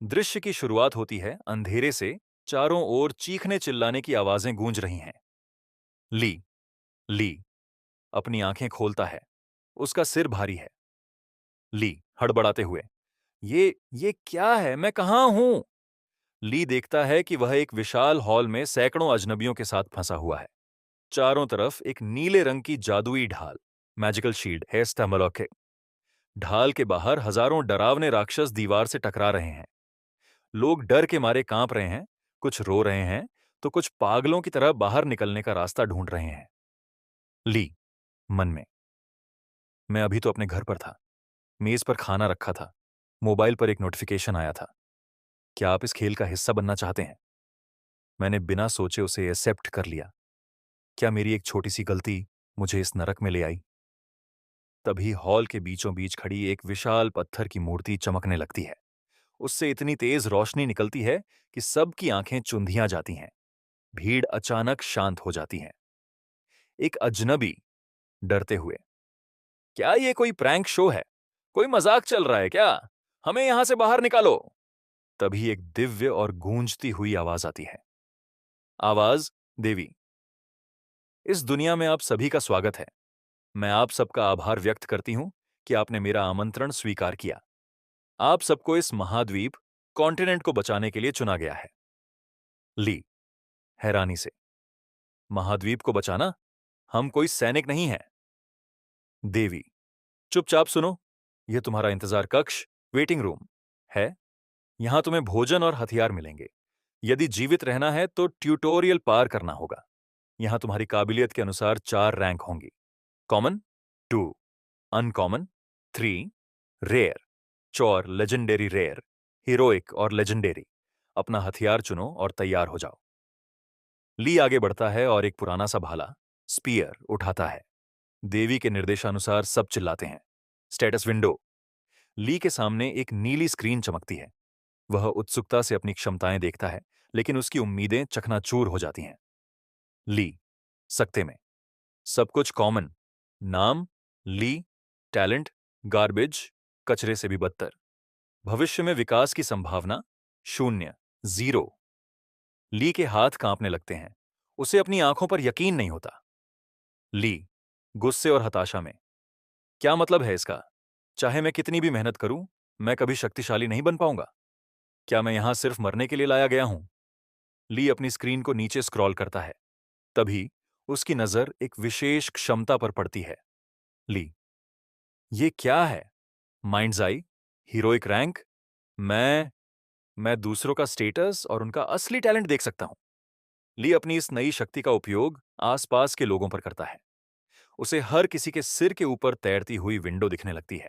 दृश्य की शुरुआत होती है अंधेरे से। चारों ओर चीखने चिल्लाने की आवाजें गूंज रही हैं। ली ली अपनी आंखें खोलता है। उसका सिर भारी है। ली हड़बड़ाते हुए, ये क्या है? मैं कहाँ हूं? ली देखता है कि वह एक विशाल हॉल में सैकड़ों अजनबियों के साथ फंसा हुआ है। चारों तरफ एक नीले रंग की जादुई ढाल, मैजिकल शील्ड है स्टैमोलॉके। ढाल के बाहर हजारों डरावने राक्षस दीवार से टकरा रहे हैं। लोग डर के मारे कांप रहे हैं, कुछ रो रहे हैं, तो कुछ पागलों की तरह बाहर निकलने का रास्ता ढूंढ रहे हैं। ली मन में, मैं अभी तो अपने घर पर था। मेज पर खाना रखा था। मोबाइल पर एक नोटिफिकेशन आया था। क्या आप इस खेल का हिस्सा बनना चाहते हैं? मैंने बिना सोचे उसे एक्सेप्ट कर लिया। क्या मेरी एक छोटी सी गलती मुझे इस नरक में ले आई? तभी हॉल के बीचों बीच खड़ी एक विशाल पत्थर की मूर्ति चमकने लगती है। उससे इतनी तेज रोशनी निकलती है कि सबकी आंखें चुंधियां जाती हैं। भीड़ अचानक शांत हो जाती है। एक अजनबी डरते हुए, क्या ये कोई प्रैंक शो है? कोई मजाक चल रहा है क्या? हमें यहां से बाहर निकालो। तभी एक दिव्य और गूंजती हुई आवाज आती है। आवाज देवी, इस दुनिया में आप सभी का स्वागत है। मैं आप सबका आभार व्यक्त करती हूं कि आपने मेरा आमंत्रण स्वीकार किया। आप सबको इस महाद्वीप कॉन्टिनेंट को बचाने के लिए चुना गया है। ली हैरानी से, महाद्वीप को बचाना? हम कोई सैनिक नहीं हैं। देवी, चुपचाप सुनो। यह तुम्हारा इंतजार कक्ष, वेटिंग रूम है। यहां तुम्हें भोजन और हथियार मिलेंगे। यदि जीवित रहना है तो ट्यूटोरियल पार करना होगा। यहां तुम्हारी काबिलियत के अनुसार 4 रैंक होंगी। कॉमन 2, अनकॉमन 3, रेयर, चौर लेजेंडरी रेयर, हीरोइक और लेजेंडरी। अपना हथियार चुनो और तैयार हो जाओ। ली आगे बढ़ता है और एक पुराना सा भाला, स्पीयर, उठाता है। देवी के निर्देशानुसार सब चिल्लाते हैं। Status window. ली के सामने एक नीली स्क्रीन चमकती है। वह उत्सुकता से अपनी क्षमताएं देखता है, लेकिन उसकी उम्मीदें चकनाचूर हो जाती हैं। ली सकते में, सब कुछ कॉमन। नाम ली, टैलेंट गार्बेज, कचरे से भी बदतर। भविष्य में विकास की संभावना 0, 0। ली के हाथ कांपने लगते हैं। उसे अपनी आंखों पर यकीन नहीं होता। ली गुस्से और हताशा में, क्या मतलब है इसका? चाहे मैं कितनी भी मेहनत करूं, मैं कभी शक्तिशाली नहीं बन पाऊंगा। क्या मैं यहां सिर्फ मरने के लिए लाया गया हूं? ली अपनी स्क्रीन को नीचे स्क्रॉल करता है। तभी उसकी नजर एक विशेष क्षमता पर पड़ती है। ली, ये क्या है? माइंड्स आई, हीरोइक रैंक। मैं दूसरों का स्टेटस और उनका असली टैलेंट देख सकता हूं। ली अपनी इस नई शक्ति का उपयोग आसपास के लोगों पर करता है। उसे हर किसी के सिर के ऊपर तैरती हुई विंडो दिखने लगती है।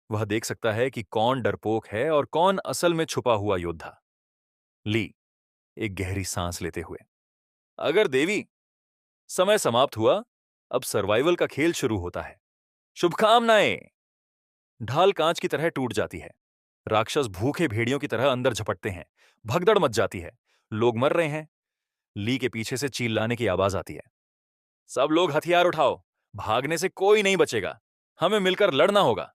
वह देख सकता है कि कौन डरपोक है और कौन असल में छुपा हुआ योद्धा। ली एक गहरी सांस लेते हुए, अगर देवी, समय समाप्त हुआ। अब सर्वाइवल का खेल शुरू होता है। शुभकामनाएं। ढाल कांच की तरह टूट जाती है। राक्षस भूखे भेड़ियों की तरह अंदर झपटते हैं। भगदड़ मच जाती है। लोग मर रहे हैं। ली के पीछे से चिल्लाने की आवाज आती है। सब लोग हथियार उठाओ। भागने से कोई नहीं बचेगा। हमें मिलकर लड़ना होगा।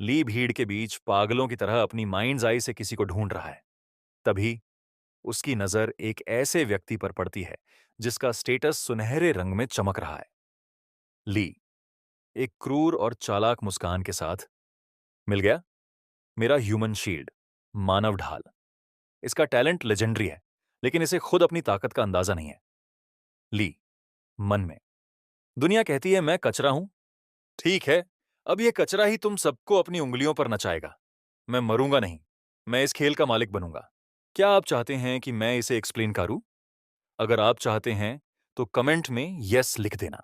ली भीड़ के बीच पागलों की तरह अपनी माइंड्स आई से किसी को ढूंढ रहा है। तभी उसकी नजर एक ऐसे व्यक्ति पर पड़ती है जिसका स्टेटस सुनहरे रंग में चमक रहा है। ली एक क्रूर और चालाक मुस्कान के साथ, मिल गया मेरा ह्यूमन शील्ड, मानव ढाल। इसका टैलेंट लेजेंडरी है, लेकिन इसे खुद अपनी ताकत का अंदाजा नहीं है। ली मन में, दुनिया कहती है मैं कचरा हूं। ठीक है, अब यह कचरा ही तुम सबको अपनी उंगलियों पर नचाएगा। मैं मरूंगा नहीं। मैं इस खेल का मालिक बनूंगा। क्या आप चाहते हैं कि मैं इसे एक्सप्लेन करूं? अगर आप चाहते हैं तो कमेंट में यस लिख देना।